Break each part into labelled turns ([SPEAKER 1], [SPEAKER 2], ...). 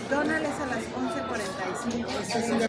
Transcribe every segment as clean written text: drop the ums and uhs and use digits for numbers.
[SPEAKER 1] Donald es a las 11:45. Este sí ya.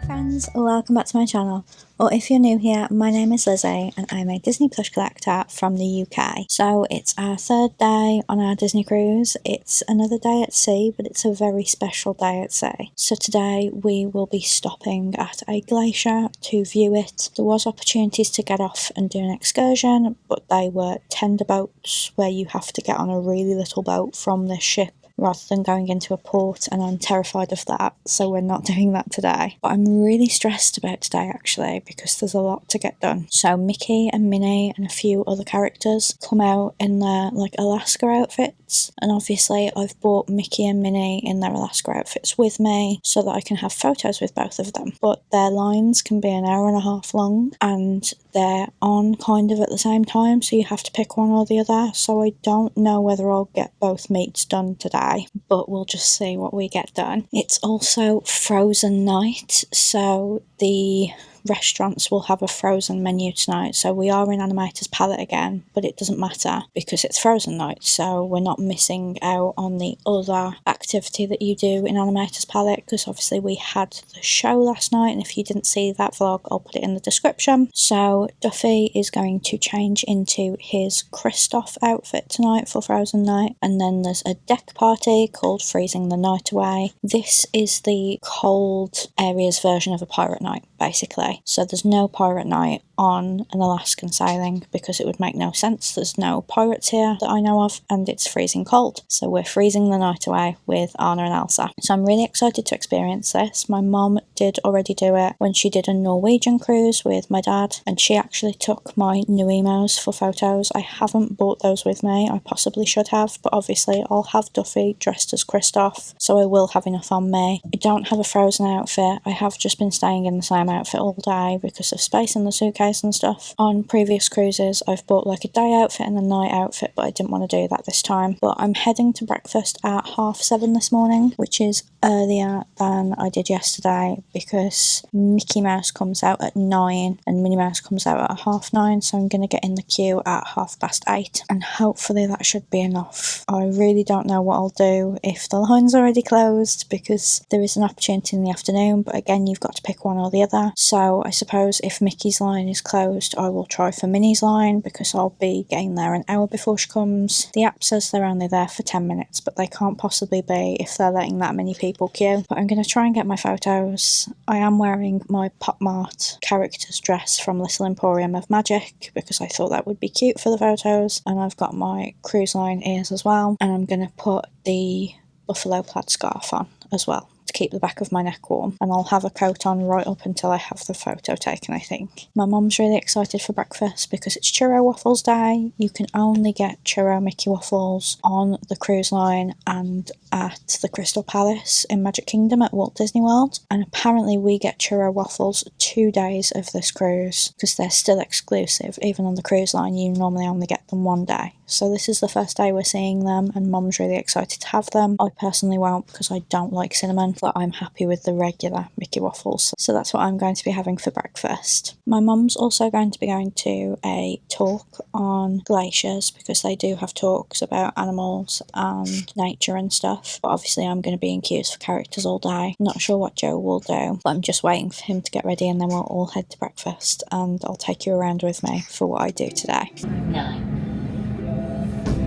[SPEAKER 2] Friends, welcome back to my channel, or if you're new here, my name is Lize and I'm a Disney plush collector from the UK. So it's our third day on our Disney cruise. It's another day at sea, but it's a very special day at sea. So today we will be stopping at a glacier to view it. There was opportunities to get off and do an excursion, but they were tender boats where you have to get on a really little boat from this ship rather than going into a port, and I'm terrified of that, so we're not doing that today. But I'm really stressed about today actually, because there's a lot to get done. So Mickey and Minnie and a few other characters come out in their like Alaska outfits, and obviously I've brought Mickey and Minnie in their Alaska outfits with me so that I can have photos with both of them. But their lines can be an hour and a half long, and they're on kind of at the same time, so you have to pick one or the other. So I don't know whether I'll get both meets done today, but we'll just see what we get done. It's also frozen night, so the restaurants will have a frozen menu tonight. So we are in Animator's Palate again, but it doesn't matter because it's frozen night, so we're not missing out on the other activity that you do in Animator's Palate, because obviously we had the show last night, and if you didn't see that vlog, I'll put it in the description. So Duffy is going to change into his Kristoff outfit tonight for frozen night, and then there's a deck party called Freezing the Night Away. This is the cold areas version of a pirate night, basically. So there's no pirate night on an Alaskan sailing because it would make no sense. There's no pirates here that I know of, and it's freezing cold. So we're freezing the night away with Anna and Elsa. So I'm really excited to experience this. My mum did already do it when she did a Norwegian cruise with my dad, and she actually took my new emos for photos. I haven't brought those with me. I possibly should have, but obviously I'll have Duffy dressed as Kristoff, so I will have enough on me. I don't have a frozen outfit. I have just been staying in the same outfit all day because of space in the suitcase and stuff. On previous cruises I've bought like a day outfit and a night outfit, but I didn't want to do that this time. But I'm heading to breakfast at 7:30 this morning, which is earlier than I did yesterday because Mickey Mouse comes out at 9 and Minnie Mouse comes out at 9:30, so I'm going to get in the queue at 8:30, and hopefully that should be enough. I really don't know what I'll do if the line's already closed, because there is an opportunity in the afternoon, but again you've got to pick one or the other. So I suppose if Mickey's line is closed, I will try for Minnie's line because I'll be getting there an hour before she comes. The app says they're only there for 10 minutes, but they can't possibly be if they're letting that many people queue. But I'm going to try and get my photos. I am wearing my Pop Mart character's dress from Little Emporium of Magic because I thought that would be cute for the photos, and I've got my cruise line ears as well, and I'm going to put the buffalo plaid scarf on as well to keep the back of my neck warm, and I'll have a coat on right up until I have the photo taken, I think. My mum's really excited for breakfast because it's churro waffles day. You can only get churro Mickey waffles on the cruise line and at the Crystal Palace in Magic Kingdom at Walt Disney World, and apparently we get churro waffles 2 days of this cruise because they're still exclusive. Even on the cruise line you normally only get them 1 day. So this is the first day we're seeing them, and Mum's really excited to have them. I personally won't because I don't like cinnamon, but I'm happy with the regular Mickey waffles. So that's what I'm going to be having for breakfast. My mum's also going to be going to a talk on glaciers because they do have talks about animals and nature and stuff. But obviously I'm going to be in queues for characters all day. Not sure what Joe will do, but I'm just waiting for him to get ready and then we'll all head to breakfast, and I'll take you around with me for what I do today.
[SPEAKER 3] 9.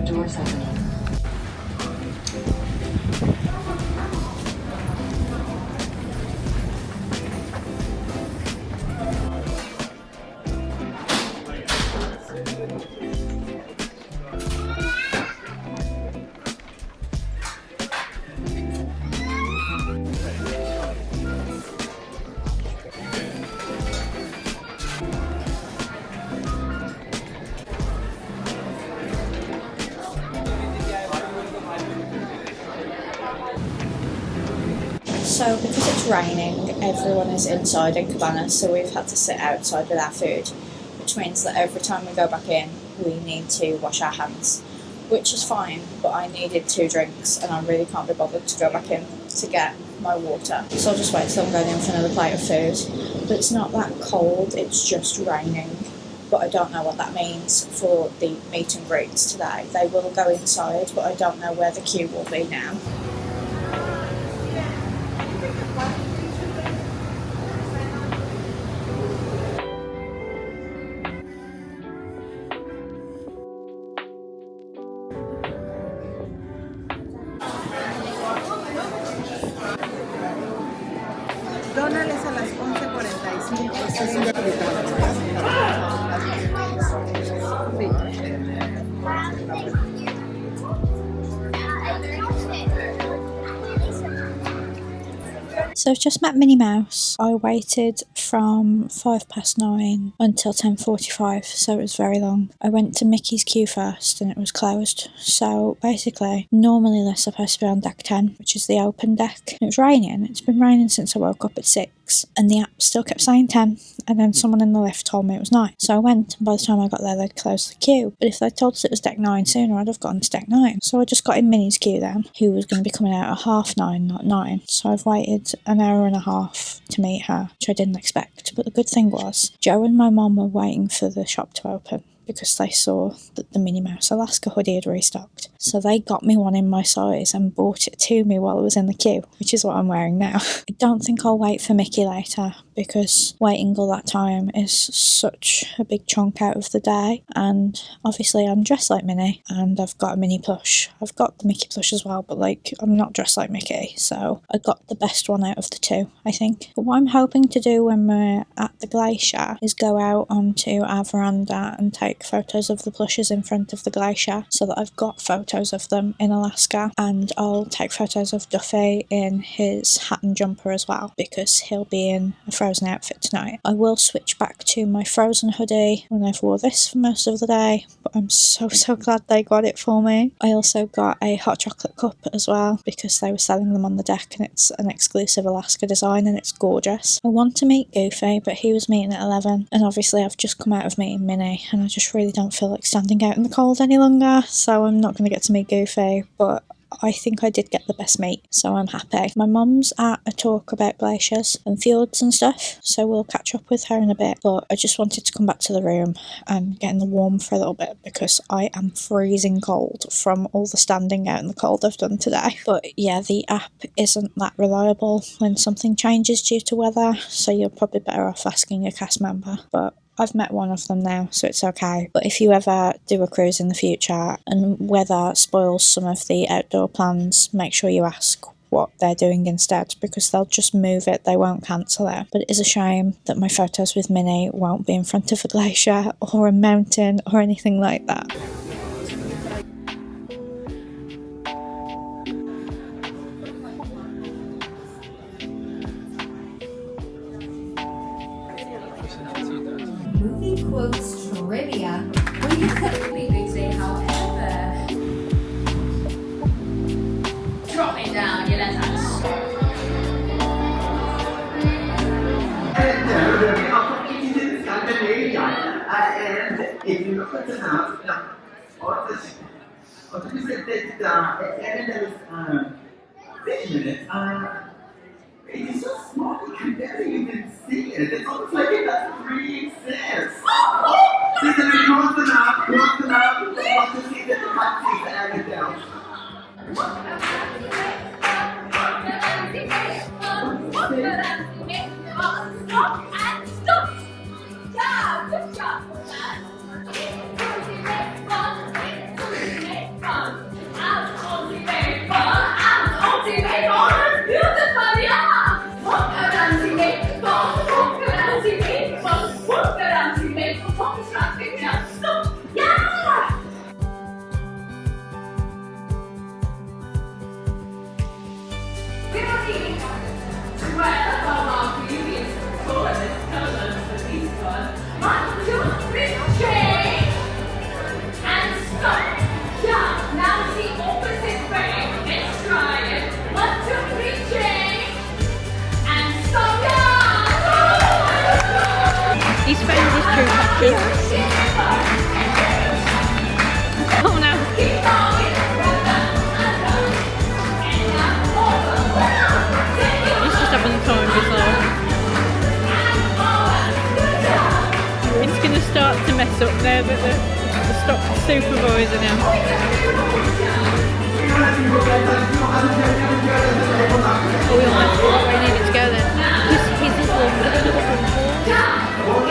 [SPEAKER 3] Doors opening.
[SPEAKER 2] So because it's raining, everyone is inside in cabanas, so we've had to sit outside with our food, which means that every time we go back in, we need to wash our hands, which is fine, but I needed 2 drinks and I really can't be bothered to go back in to get my water. So I'll just wait till I'm going in for another plate of food. But it's not that cold, it's just raining. But I don't know what that means for the meet and greets today. They will go inside, but I don't know where the queue will be now.
[SPEAKER 1] Donald es a las 11:45. Este es un
[SPEAKER 2] So I've just met Minnie Mouse. I waited from 9:05 until 10:45, so it was very long. I went to Mickey's queue first and it was closed. So basically, normally they're supposed to be on deck 10, which is the open deck. It was raining. It's been raining since I woke up at 6, and the app still kept saying 10, and then someone in the lift told me it was 9. So I went, and by the time I got there, they'd closed the queue. But if they'd told us it was deck 9 sooner, I'd have gotten to deck 9. So I just got in Minnie's queue then, who was going to be coming out at 9:30, not 9. So I've waited an hour and a half to meet her, which I didn't expect. But the good thing was, Joe and my mum were waiting for the shop to open because they saw that the Minnie Mouse Alaska hoodie had restocked. So they got me one in my size and bought it to me while I was in the queue, which is what I'm wearing now. I don't think I'll wait for Mickey later because waiting all that time is such a big chunk out of the day, and obviously I'm dressed like Minnie and I've got a Minnie plush. I've got the Mickey plush as well, but like I'm not dressed like Mickey, so I got the best one out of the two, I think. But what I'm hoping to do when we're at the glacier is go out onto our veranda and take photos of the plushes in front of the glacier so that I've got photos of them in Alaska, and I'll take photos of Duffy in his hat and jumper as well because he'll be in a Frozen outfit tonight. I will switch back to my Frozen hoodie when I've wore this for most of the day, but I'm so glad they got it for me. I also got a hot chocolate cup as well because they were selling them on the deck, and it's an exclusive Alaska design and it's gorgeous. I want to meet Goofy, but he was meeting at 11, and obviously I've just come out of meeting Minnie and I just really don't feel like standing out in the cold any longer, so I'm not going to get to meet Goofy, but I think I did get the best meet, so I'm happy. My mum's at a talk about glaciers and fjords and stuff, so we'll catch up with her in a bit, but I just wanted to come back to the room and get in the warm for a little bit because I am freezing cold from all the standing out in the cold I've done today. But yeah, the app isn't that reliable when something changes due to weather, so you're probably better off asking a cast member, but I've met one of them now, so it's okay. But if you ever do a cruise in the future and weather spoils some of the outdoor plans, make sure you ask what they're doing instead, because they'll just move it, they won't cancel it. But it is a shame that my photos with Minnie won't be in front of a glacier or a mountain or anything like that.
[SPEAKER 4] Movie quotes trivia. We could be busy, however. Drop it down, you let us.
[SPEAKER 5] And if you look at the map, all this, it is so small you can barely even see it. It's almost like it doesn't really exist. She's going to cross the map, want to see that the countries are added down.
[SPEAKER 4] Yeah, good job.
[SPEAKER 6] He's found his true package. Oh no. haven't time before. It's going to start to mess up now that the stop supervisor now. Oh, we need it to go then. His is longer than the front wall.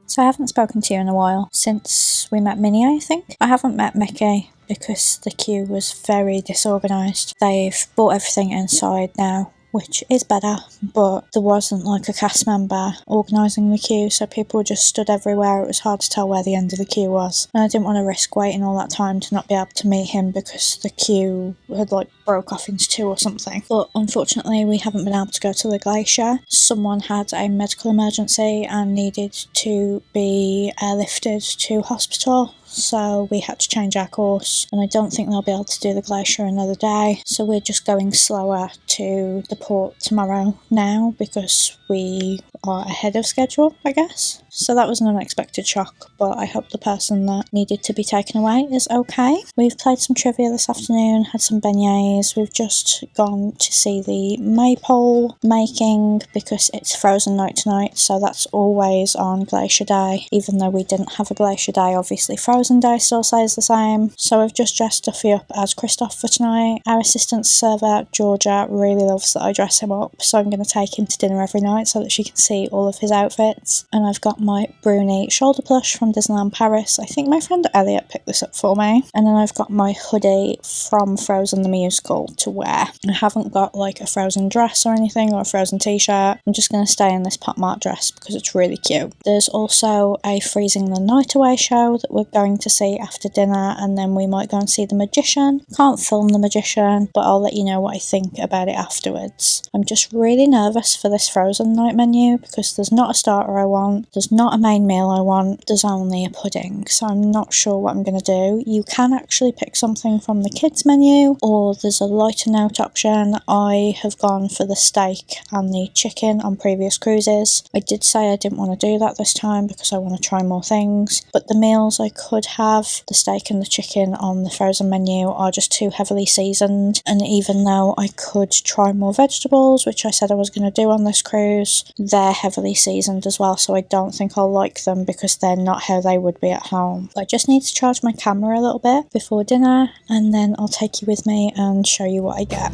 [SPEAKER 2] So I haven't spoken to you in a while, since we met Minnie, I think. I haven't met Mickey because the queue was very disorganised. They've brought everything inside now, which is better, but there wasn't like a cast member organising the queue, so people just stood everywhere. It was hard to tell where the end of the queue was, and I didn't want to risk waiting all that time to not be able to meet him because the queue had like broke off into two or something. But unfortunately we haven't been able to go to the glacier. Someone had a medical emergency and needed to be airlifted to hospital, so we had to change our course, and I don't think they'll be able to do the glacier another day, so we're just going slower to the port tomorrow now because we are ahead of schedule, I guess. So that was an unexpected shock, but I hope the person that needed to be taken away is okay. We've played some trivia this afternoon, had some beignets. We've just gone to see the maypole making because it's frozen night tonight, so that's always on Glacier Day. Even though we didn't have a Glacier Day, obviously Frozen Day still stays the same. So we've just dressed Duffy up as Kristoff for tonight. Our assistant server, Georgia, really loves that I dress him up, so I'm going to take him to dinner every night so that she can see all of his outfits. And I've got my bruni shoulder plush from Disneyland Paris. I think my friend Elliot picked this up for me. And then I've got my hoodie from Frozen the Musical to wear. I haven't got like a Frozen dress or anything, or a Frozen t-shirt. I'm just going to stay in this Pop Mart dress because it's really cute. There's also a Freezing the Night Away show that we're going to see after dinner, and then we might go and see The Magician. Can't film The Magician, but I'll let you know what I think about it afterwards. I'm just really nervous for this Frozen night menu because there's not a starter I want, there's not a main meal I want, there's only a pudding, so I'm not sure what I'm going to do. You can actually pick something from the kids menu, or there's a lighter note option. I have gone for the steak and the chicken on previous cruises. I did say I didn't want to do that this time because I want to try more things, but the meals I could have, the steak and the chicken on the Frozen menu, are just too heavily seasoned, and even though I could try more vegetables, which I said I was going to do on this cruise, they're heavily seasoned as well, so I don't think I'll like them because they're not how they would be at home. I just need to charge my camera a little bit before dinner, and then I'll take you with me and show you what I get.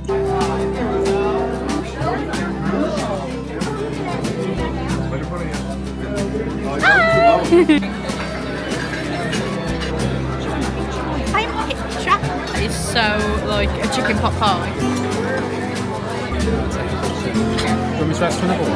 [SPEAKER 6] That is so like a chicken pot pie.
[SPEAKER 7] Do you want me to ask for another one?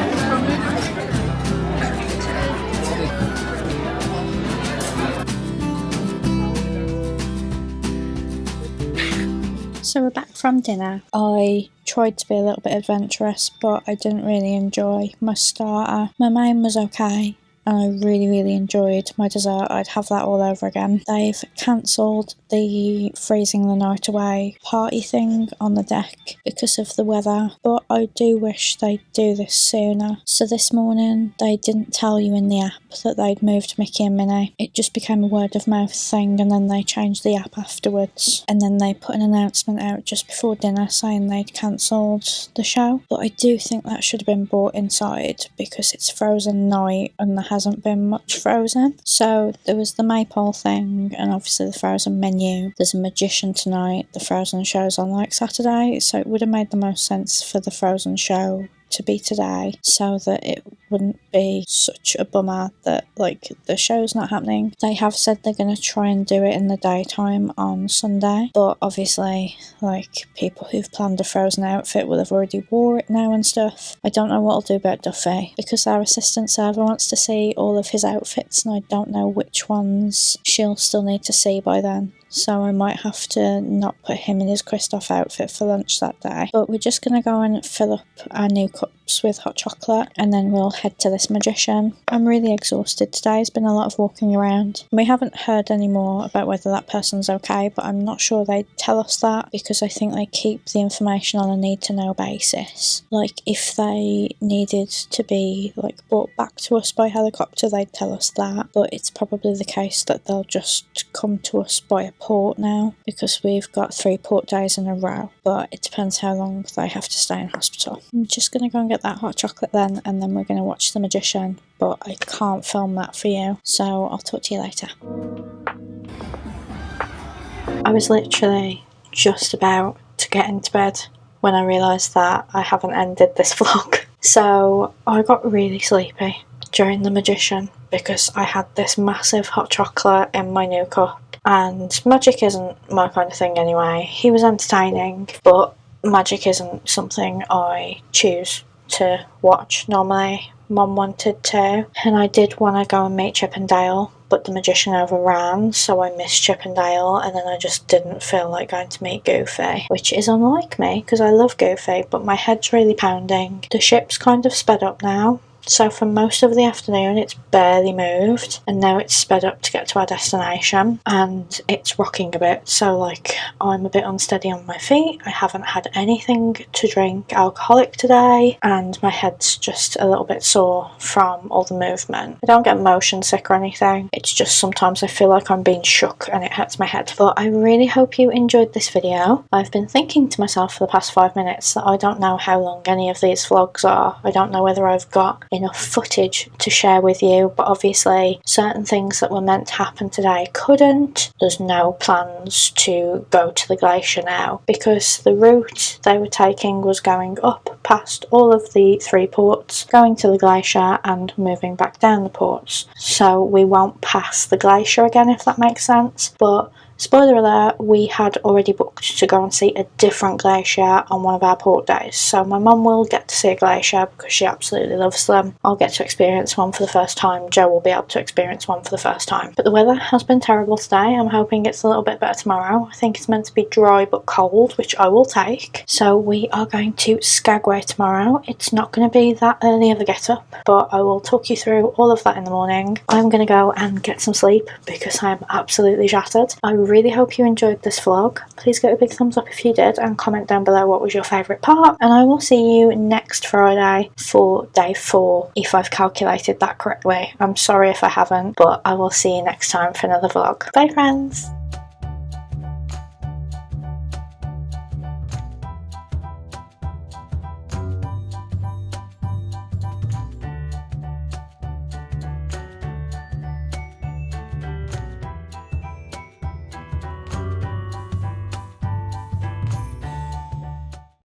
[SPEAKER 2] So we're back from dinner. I tried to be a little bit adventurous, but I didn't really enjoy my starter. My main was okay, and I really enjoyed my dessert. I'd have that all over again. They've cancelled the Freezing the Night Away party thing on the deck because of the weather, but I do wish they'd do this sooner. So this morning they didn't tell you in the app that they'd moved Mickey and Minnie. It just became a word of mouth thing, and then they changed the app afterwards, and then they put an announcement out just before dinner saying they'd cancelled the show. But I do think that should have been brought inside because it's Frozen night and there hasn't been much Frozen. So there was the maypole thing, and obviously the Frozen menu. There's a Magician tonight. The Frozen show's on like Saturday, so it would have made the most sense for the Frozen show to be today so that it wouldn't be such a bummer that like the show's not happening. They have said they're going to try and do it in the daytime on Sunday, but obviously like people who've planned a Frozen outfit will have already wore it now and stuff. I don't know what I'll do about Duffy because our assistant server wants to see all of his outfits, and I don't know which ones she'll still need to see by then. So I might have to not put him in his Kristoff outfit for lunch that day. But we're just going to go and fill up our new cups cups with hot chocolate, and then we'll head to this magician. I'm really exhausted today. It's been a lot of walking around. We haven't heard any more about whether that person's okay, but I'm not sure they'd tell us that because I think they keep the information on a need-to-know basis. Like, if they needed to be like brought back to us by helicopter, they'd tell us that, but it's probably the case that they'll just come to us by a port now because we've got 3 port days in a row, but it depends how long they have to stay in hospital. I'm just gonna go and get that hot chocolate then, and then we're gonna watch the magician, but I can't film that for you, so I'll talk to you later. I was literally just about to get into bed when I realised that I haven't ended this vlog. So I got really sleepy during the magician because I had this massive hot chocolate in my new cup, and magic isn't my kind of thing anyway. He was entertaining, but magic isn't something I choose to watch normally. Mum wanted to, and I did want to go and meet Chip and Dale, but the magician overran, so I missed Chip and Dale, and then I just didn't feel like going to meet Goofy, which is unlike me because I love Goofy, but my head's really pounding. The ship's kind of sped up now, so for most of the afternoon it's barely moved, and now it's sped up to get to our destination, and it's rocking a bit, so like I'm a bit unsteady on my feet. I haven't had anything to drink alcoholic today, and my head's just a little bit sore from all the movement. I don't get motion sick or anything, it's just sometimes I feel like I'm being shook and it hurts my head. But I really hope you enjoyed this video. I've been thinking to myself for the past 5 minutes that I don't know how long any of these vlogs are. I don't know whether I've got enough footage to share with you, but obviously certain things that were meant to happen today couldn't. There's no plans to go to the glacier now because the route they were taking was going up past all of the 3 ports, going to the glacier and moving back down the ports, so we won't pass the glacier again, if that makes sense. But spoiler alert, we had already booked to go and see a different glacier on one of our port days, so my mum will get to see a glacier because she absolutely loves them. I'll get to experience one for the first time. Joe will be able to experience one for the first time. But the weather has been terrible today. I'm hoping it's a little bit better tomorrow. I think it's meant to be dry but cold, which I will take. So we are going to Skagway tomorrow. It's not going to be that early of a get up, but I will talk you through all of that in the morning. I'm going to go and get some sleep because I'm absolutely shattered. I really hope you enjoyed this vlog. Please give it a big thumbs up if you did, and comment down below what was your favourite part, and I will see you next Friday for day 4, if I've calculated that correctly. I'm sorry if I haven't, but I will see you next time for another vlog. Bye friends!